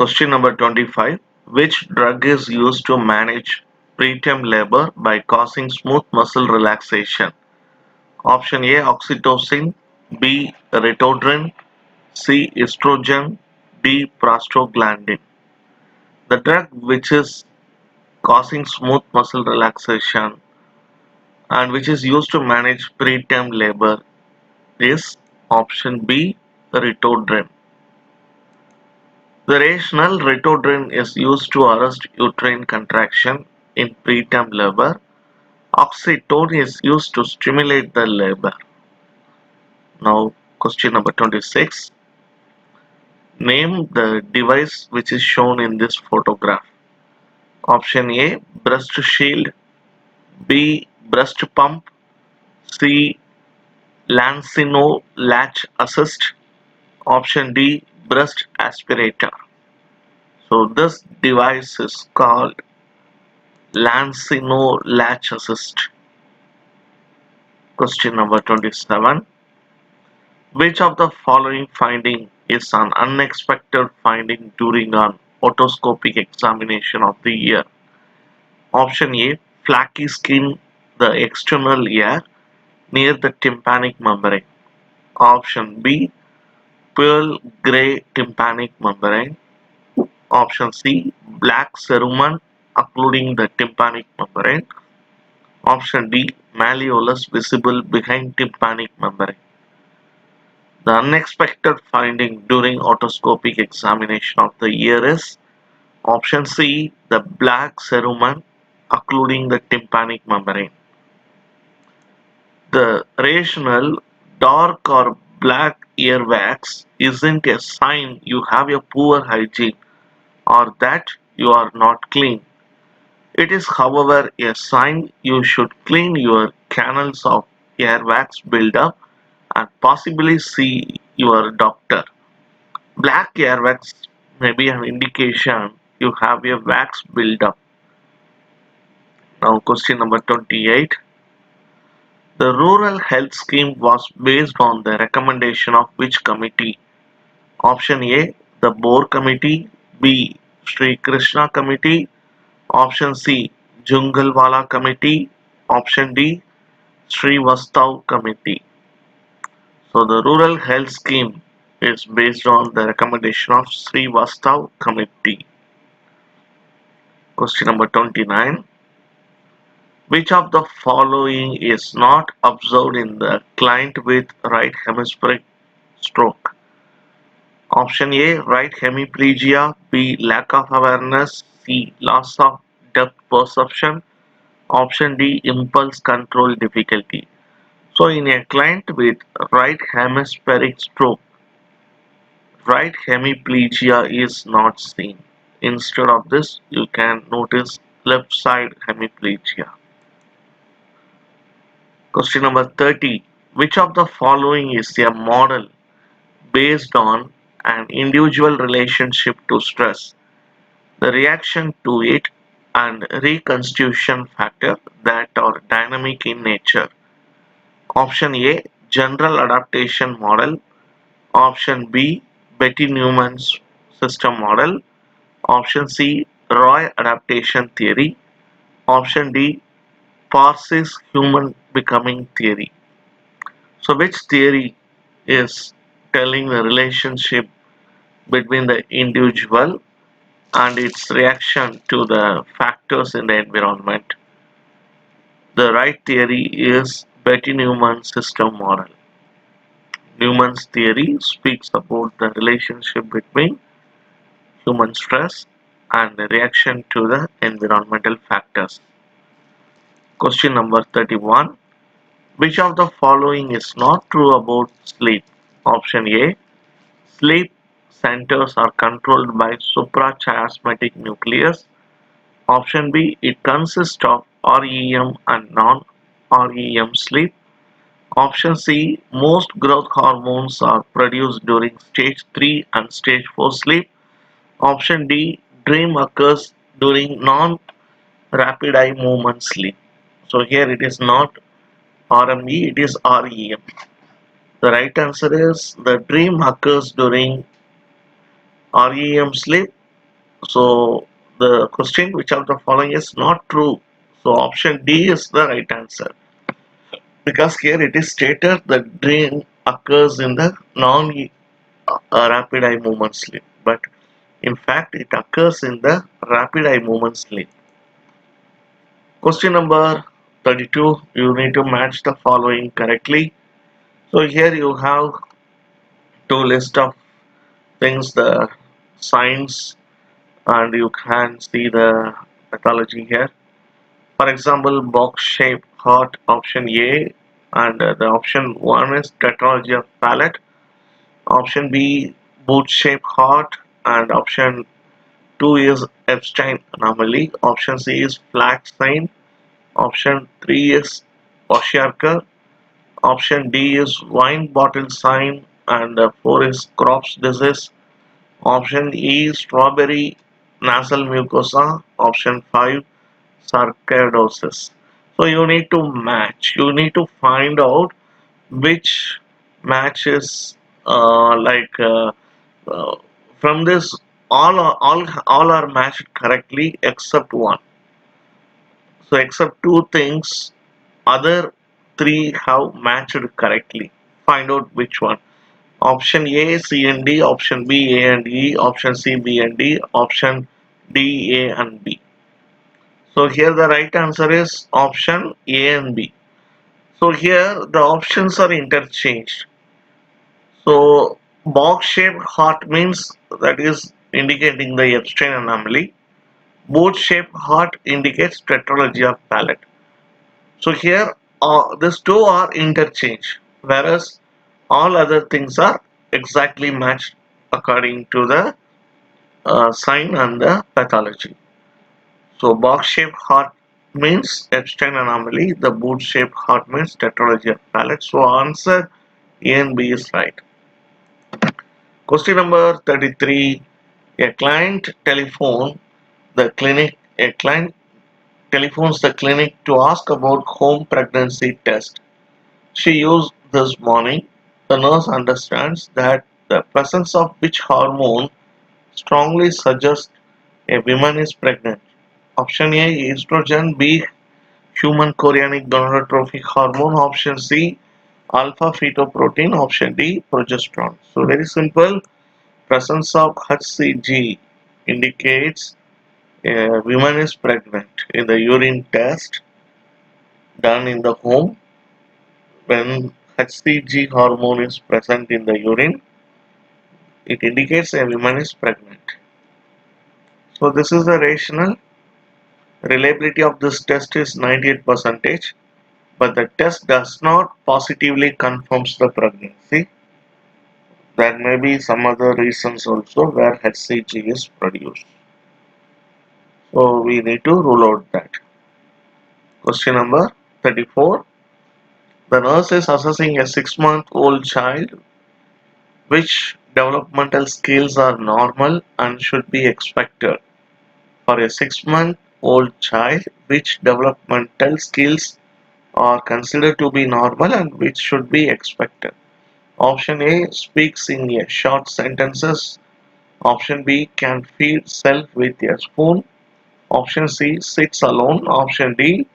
Question number 25. Which drug is used to manage preterm labor by causing smooth muscle relaxation? Option A oxytocin, B retodrin, C estrogen, D prostaglandin. The drug which is causing smooth muscle relaxation and which is used to manage preterm labor is option B retodrin. The rational retodrin is used to arrest uterine contraction in preterm labor. Oxytocin is used to stimulate the labor. Now, question number 26. Name the device which is shown in this photograph. Option A breast shield, B breast pump, C Lancino latch assist, option D breast aspirator. So this device is called Lancino latch assist. Question number 27. Which of the following finding is an unexpected finding during an otoscopic examination of the ear? Option A flaky skin the external ear near the tympanic membrane. Option B pearl grey tympanic membrane. Option C black cerumen occluding the tympanic membrane. Option D malleolus visible behind tympanic membrane. The unexpected finding during otoscopic examination of the ear is option C the black cerumen occluding the tympanic membrane. The rational dark or black earwax isn't a sign you have a poor hygiene or that you are not clean. It is, however, a sign you should clean your canals of earwax buildup and possibly see your doctor. Black earwax may be an indication you have a wax buildup. Now, question number 28. The Rural Health Scheme was based on the recommendation of which committee? Option A, the Boer Committee, B, Sri Krishna Committee, option C, Jungalwala Committee, option D, Srivastav Committee. So the Rural Health Scheme is based on the recommendation of Srivastav Committee. Question number 29. Which of the following is not observed in the client with right hemispheric stroke? Option A right hemiplegia, B lack of awareness, C loss of depth perception, option D impulse control difficulty. So in a client with right hemispheric stroke, right hemiplegia is not seen. Instead of this, you can notice left side hemiplegia. Question number 30. Which of the following is a model based on an individual relationship to stress, the reaction to it, and reconstitution factor that are dynamic in nature? Option A general adaptation model, option B Betty Newman's system model, option C Roy adaptation theory, option D Parsis human becoming theory. So which theory is telling the relationship between the individual and its reaction to the factors in the environment? The right theory is Betty Newman's system model. Newman's theory speaks about the relationship between human stress and the reaction to the environmental factors. Question number 31. Which of the following is not true about sleep? Option A. Sleep centers are controlled by suprachiasmatic nucleus. Option B. It consists of REM and non-REM sleep. Option C. Most growth hormones are produced during stage 3 and stage 4 sleep. Option D. Dream occurs during non-rapid eye movement sleep. So here it is not RME, it is REM. The right answer is the dream occurs during REM sleep So the question which of the following is not true. So option D is the right answer because here it is stated that dream occurs in the non rapid eye movement sleep, but in fact it occurs in the rapid eye movement sleep. Question number 32, you need to match the following correctly. So here you have two list of things, the signs, and you can see the pathology here. For example, box shaped heart option A, and the option 1 is tetralogy of palate. Option B, boot shaped heart, and option 2 is Epstein anomaly. Option C is flat sign. Option 3 is Kwashiorkor. Option D is wine bottle sign, and 4 is Crop's disease. Option E, strawberry nasal mucosa. Option 5, sarcoidosis. So you need to match. You need to find out which matches uh, from this all are matched correctly except one. So except two things, other three have matched correctly. Find out which one. Option A, C and D, option B, A and E, option C, B and D, option D, A and B. So here the right answer is option A and B. So here the options are interchanged. So box shaped heart means that is indicating the Epstein anomaly. Boat shaped heart indicates tetralogy of palate. So here these two are interchanged, whereas all other things are exactly matched according to the sign and the pathology. So box-shaped heart means Epstein anomaly. The boot-shaped heart means tetralogy of palate. So answer A and B is right. Question number 33. A client telephones the clinic to ask about home pregnancy test she used this morning. The nurse understands that the presence of which hormone strongly suggests a woman is pregnant. Option A, estrogen. B, human chorionic gonadotrophic hormone. Option C, alpha fetoprotein. Option D, progesterone. So very simple. Presence of HCG indicates a woman is pregnant. In the urine test done in the home, when HCG hormone is present in the urine, it indicates a woman is pregnant. So this is the rational. Reliability of this test is 98%, but the test does not positively confirms the pregnancy. There may be some other reasons also where HCG is produced. So we need to rule out that. Question number 34. The nurse is assessing a 6-month-old child which developmental skills are normal and should be expected. For a 6-month-old child, which developmental skills are considered to be normal and which should be expected? Option A, speaks in a short sentences. Option B, can feed self with a spoon. Option C, sits alone. Option D,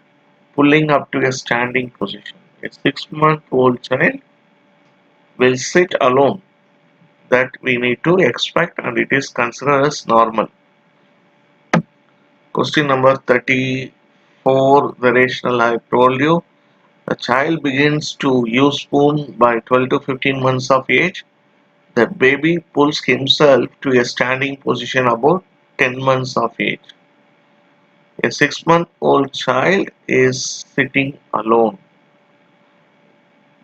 pulling up to a standing position. A 6-month-old child will sit alone. That we need to expect and it is considered as normal. Question number 34, the rational I told you. The child begins to use spoon by 12 to 15 months of age. The baby pulls himself to a standing position about 10 months of age. A 6-month-old child is sitting alone.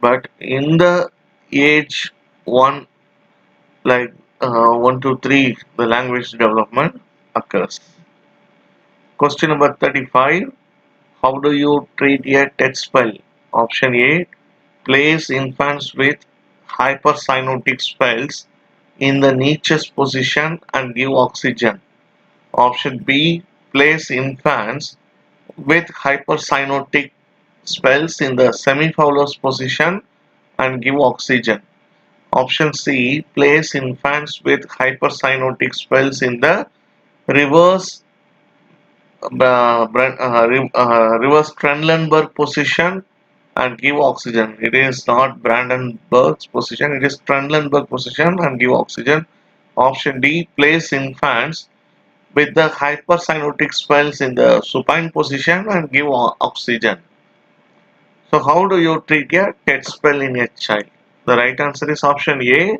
But in the age 1, like 1 to 3, the language development occurs. Question number 35. How do you treat a TED spell? Option A, place infants with hypercyanotic spells in the niches position and give oxygen. Option B, place infants with hypercyanotic spells in the semifluous position and give oxygen. Option C, place infants with hypercyanotic spells in the Reverse reverse Trendelenburg position and give oxygen. It is not Brandenburg's position, it is Trendelenburg position and give oxygen. Option D, place infants with the hypercyanotic spells in the supine position and give oxygen. So how do you treat a TET spell in a child? The right answer is option A.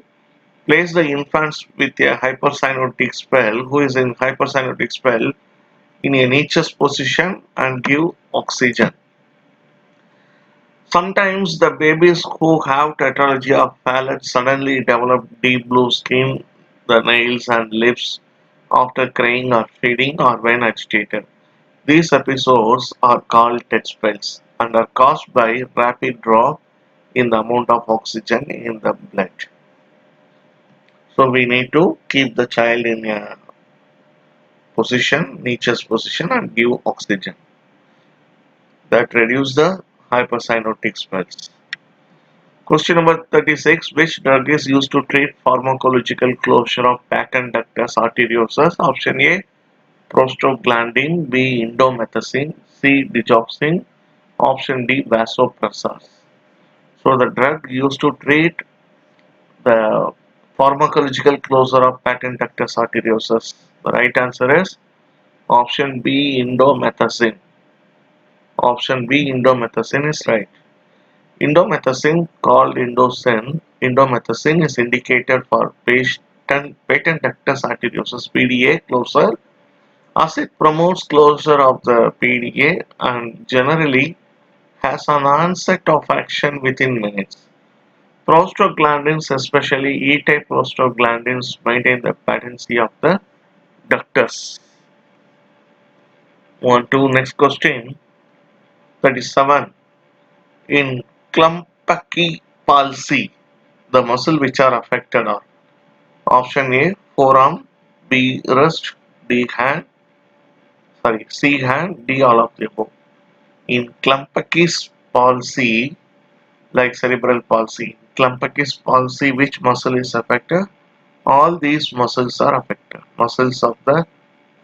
Place the infants with a hypercyanotic spell who is in hypercyanotic spell in a niches position and give oxygen. Sometimes the babies who have tetralogy of Fallot suddenly develop deep blue skin, the nails and lips after crying or feeding or when agitated. These episodes are called TED spells and are caused by rapid drop in the amount of oxygen in the blood. So we need to keep the child in a position, niches position and give oxygen. That reduce the hypercyanotic spells. Question number 36. Which drug is used to treat pharmacological closure of patent ductus arteriosus? Option A. Prostaglandin. B. Indomethacin. C. Digoxin. Option D. Vasopressors. So the drug used to treat the pharmacological closure of patent ductus arteriosus. The right answer is option B. Indomethacin. Option B. Indomethacin is right. Indomethacin, called indomethacin is indicated for patent ductus arteriosus (PDA) closure as it promotes closure of the PDA and generally has an onset of action within minutes. Prostaglandins, especially E-type prostaglandins, maintain the patency of the ductus. On to next question, 37. In Klumpke palsy, the muscle which are affected are option A forearm, B wrist, C hand, D all of the above. In Klumpke's palsy, like cerebral palsy, Klumpke's palsy, which muscle is affected? All these muscles are affected. Muscles of the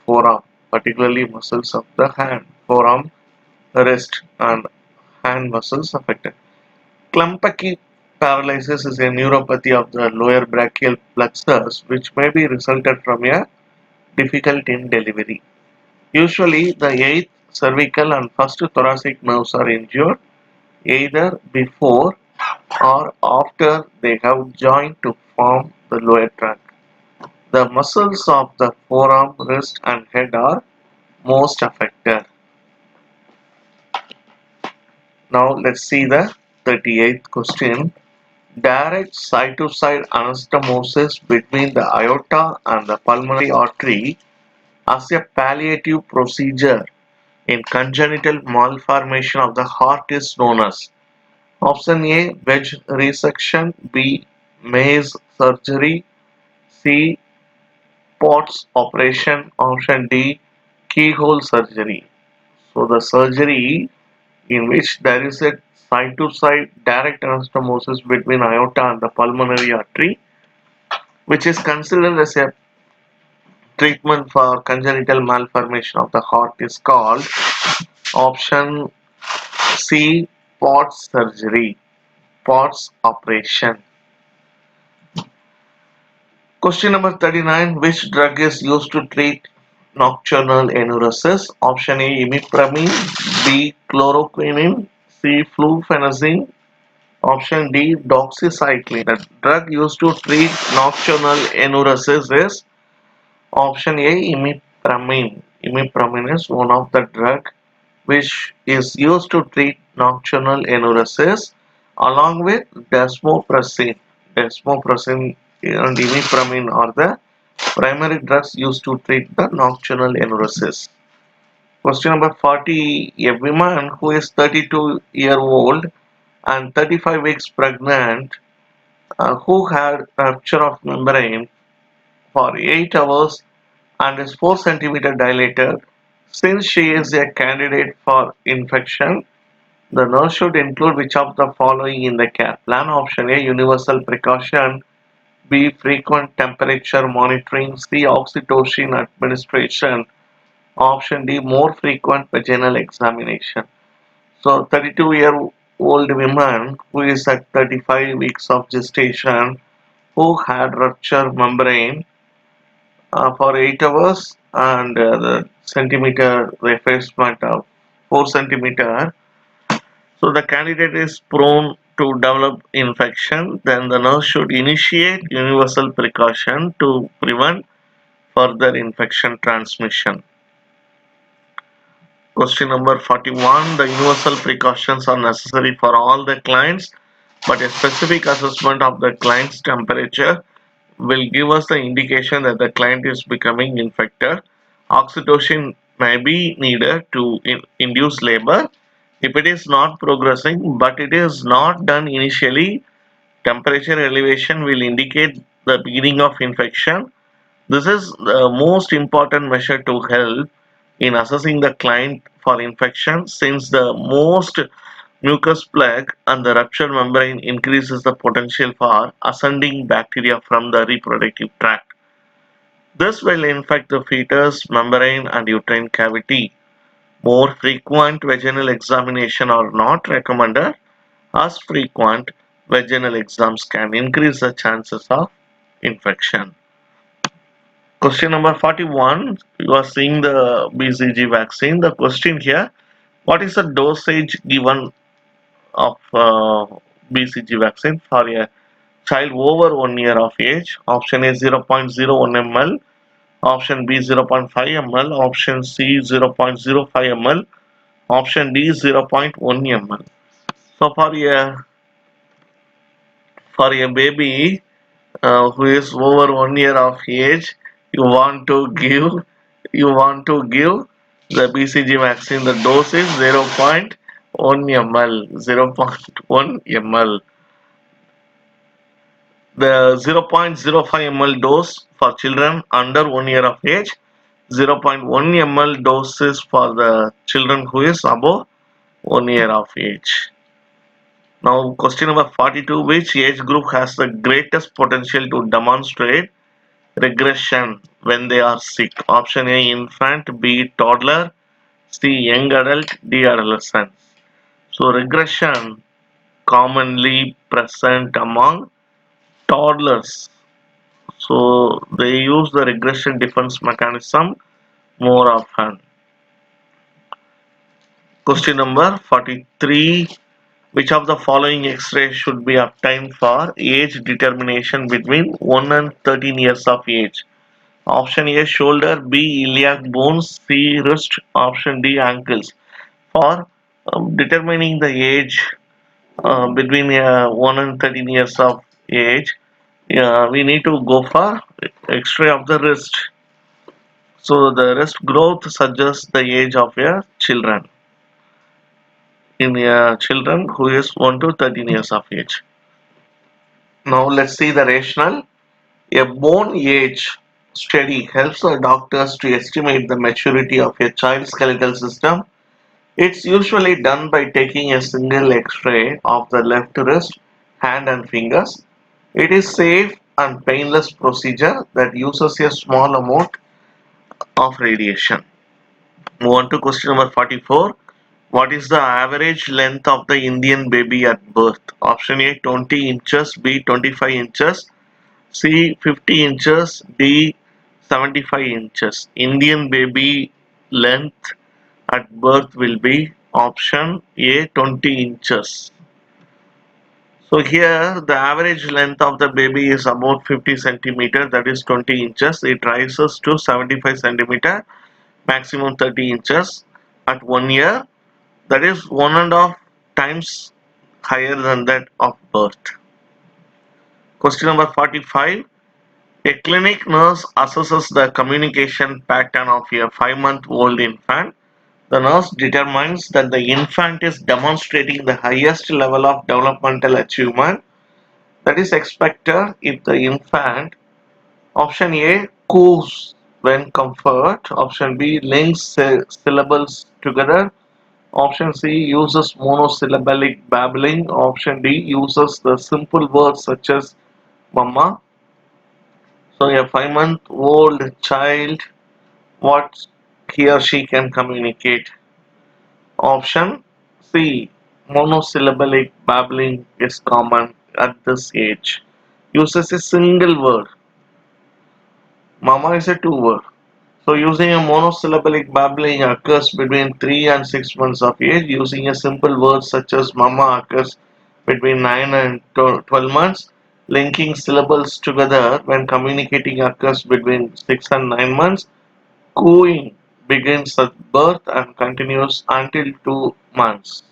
forearm, particularly muscles of the hand, forearm, wrist, and hand muscles affected. Klumpke paralysis is a neuropathy of the lower brachial plexus which may be resulted from a difficulty in delivery. Usually, the eighth cervical and first thoracic nerves are injured either before or after they have joined to form the lower trunk. The muscles of the forearm, wrist, and head are most affected. Now, let's see the 38th question. Direct side-to-side anastomosis between the aorta and the pulmonary artery as a palliative procedure in congenital malformation of the heart is known as option A. Wedge resection, B. Maze surgery, C. Potts operation, option D. Keyhole surgery. So the surgery in which there is a side-to-side direct anastomosis between aorta and the pulmonary artery, which is considered as a treatment for congenital malformation of the heart, is called option C. Potts surgery, Potts operation. Question number 39. Which drug is used to treat nocturnal enuresis? Option A. Imipramine, B. Chloroquine, C. Flufenazine, option D. Doxycycline. The drug used to treat nocturnal enuresis is option A. Imipramine. Imipramine is one of the drug which is used to treat nocturnal enuresis along with desmopressin. Desmopressin and imipramine are the primary drugs used to treat the nocturnal enuresis. Question number 40. A woman who is 32-year-old and 35 weeks pregnant who had rupture of membrane for 8 hours and is 4 centimeter dilated. Since she is a candidate for infection, the nurse should include which of the following in the care plan? Option A. Universal precaution, B. Frequent temperature monitoring. C. Oxytocin administration. Option D. More frequent vaginal examination. So 32-year-old woman who is at 35 weeks of gestation who had rupture membrane for 8 hours and the centimeter effacement of 4 centimeter. So the candidate is prone to develop infection, then the nurse should initiate universal precaution to prevent further infection transmission. Question number 41. The universal precautions are necessary for all the clients, but a specific assessment of the client's temperature will give us the indication that the client is becoming infected. Oxytocin may be needed to induce labor if it is not progressing, but it is not done initially. Temperature elevation will indicate the beginning of infection. This is the most important measure to help in assessing the client for infection, since the most mucus plug and the ruptured membrane increases the potential for ascending bacteria from the reproductive tract. This will infect the fetus, membrane and uterine cavity. More frequent vaginal examination are not recommended, as frequent vaginal exams can increase the chances of infection. Question number 41, you are seeing the BCG vaccine. The question here, what is the dosage given of BCG vaccine for a child over 1 year of age? Option A 0.01 ml, option B 0.5 ml, option C 0.05 ml, option D 0.1 ml. So for a baby who is over 1 year of age, you want to give you want to give the BCG vaccine. The dose is 0.1 ml. 0.1 ml. The 0.05 ml dose for children under 1 year of age. 0.1 ml dose is for the children who is above 1 year of age. Now, question number 42. Which age group has the greatest potential to demonstrate regression when they are sick? Option A infant, B toddler, C young adult, D adolescent. So regression commonly present among toddlers. So they use the regression defense mechanism more often. Question number 43. Which of the following X-rays should be obtained for age determination between 1 and 13 years of age? Option A shoulder, B iliac bones, C wrist, option D ankles. For determining the age between 1 and 13 years of age, we need to go for X-ray of the wrist. So the wrist growth suggests the age of your children in children who is 1 to 13 years of age. Now let's see the rationale. A bone age study helps the doctors to estimate the maturity of a child's skeletal system. It's usually done by taking a single X-ray of the left wrist, hand and fingers. It is safe and painless procedure that uses a small amount of radiation. Move on to question number 44. What is the average length of the Indian baby at birth? Option A 20 inches, B 25 inches, C 50 inches, D 75 inches. Indian baby length at birth will be option A 20 inches. So here the average length of the baby is about 50 centimeter, that is 20 inches. It rises to 75 centimeter, maximum 30 inches at 1 year, that is 1.5 times higher than that of birth. Question number 45. A clinic nurse assesses the communication pattern of a 5-month-old infant. The nurse determines that the infant is demonstrating the highest level of developmental achievement that is expected if the infant, option A, coos when comfort, option B, links syllables together, option C, uses monosyllabic babbling, option D, uses the simple words such as mama. So a 5-month-old child, what he or she can communicate? Option C. Monosyllabic babbling is common at this age. Uses a single word. Mama is a two-word. So using a monosyllabic babbling occurs between 3 and 6 months of age. Using a simple word such as mama occurs between 9 and 12 months. Linking syllables together when communicating occurs between 6 and 9 months. Cooing begins at birth and continues until 2 months.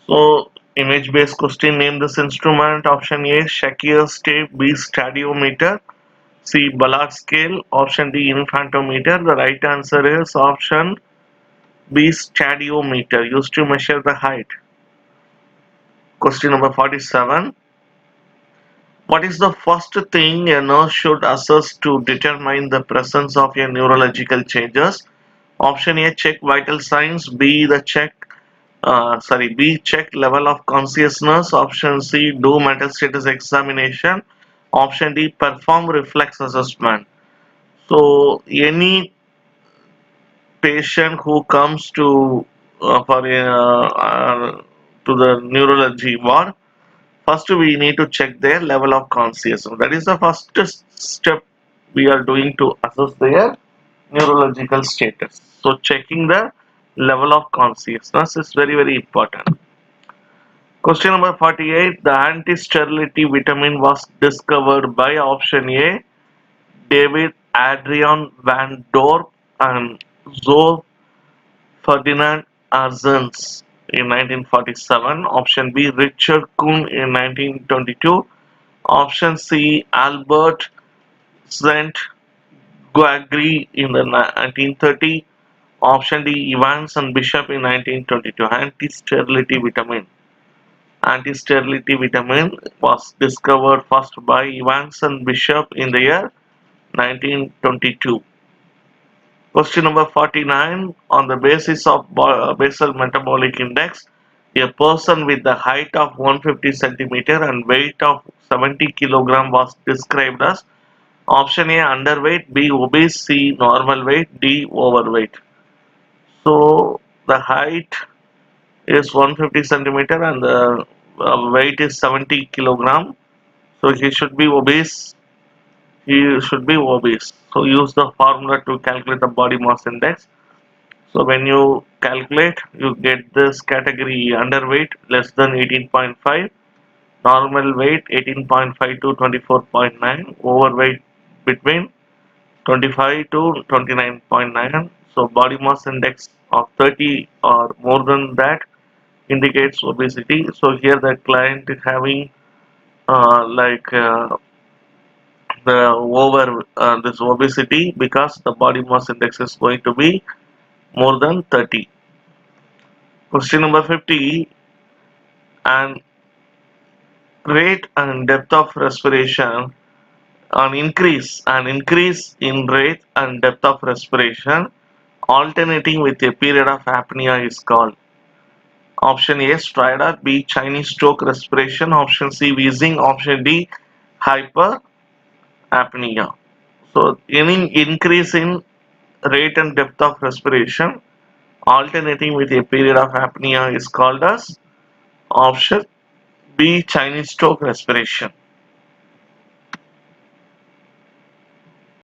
So, image-based question, name this instrument. Option A, Shakir's tape. B, stadiometer. C, Ballard scale. Option D, infantometer. The right answer is option B, stadiometer, used to measure the height. Question number 47. What is the first thing a nurse should assess to determine the presence of a neurological changes? Option A, check vital signs. B, check level of consciousness. Option C, do mental status examination. Option D, perform reflex assessment. So any patient who comes to for to the neurology ward, first we need to check their level of consciousness. That is the first step we are doing to assess their neurological status. So checking the level of consciousness is very important. Question number 48. The anti-sterility vitamin was discovered by option A, David Adrian van Dorp and Zoe Ferdinand Arzens in 1947. Option B, Richard Kuhn in 1922. Option C, Albert St. Guagri in the 1930. Option D, Evans and Bishop in 1922. Anti-sterility vitamin. Anti-sterility vitamin was discovered first by Evans and Bishop in the year 1922. Question number 49. On the basis of basal metabolic index, a person with the height of 150 centimeter and weight of 70 kilogram was described as option A, underweight, B, obese, C, normal weight, D, overweight. So the height is 150 centimeter and the weight is 70 kilogram. So he should be obese. He should be obese. So use the formula to calculate the body mass index. So when you calculate, you get this category: underweight less than 18.5, normal weight 18.5 to 24.9, overweight between 25 to 29.9. So body mass index of 30 or more than that indicates obesity. So here the client is having like the over this obesity because the body mass index is going to be more than 30. Question number 50. And rate and depth of respiration, an increase in rate and depth of respiration alternating with a period of apnea is called option A, stridor, B, Chinese stroke respiration, option C, wheezing, option D, hyperapnea. So any increase in rate and depth of respiration alternating with a period of apnea is called as option B, Chinese stroke respiration.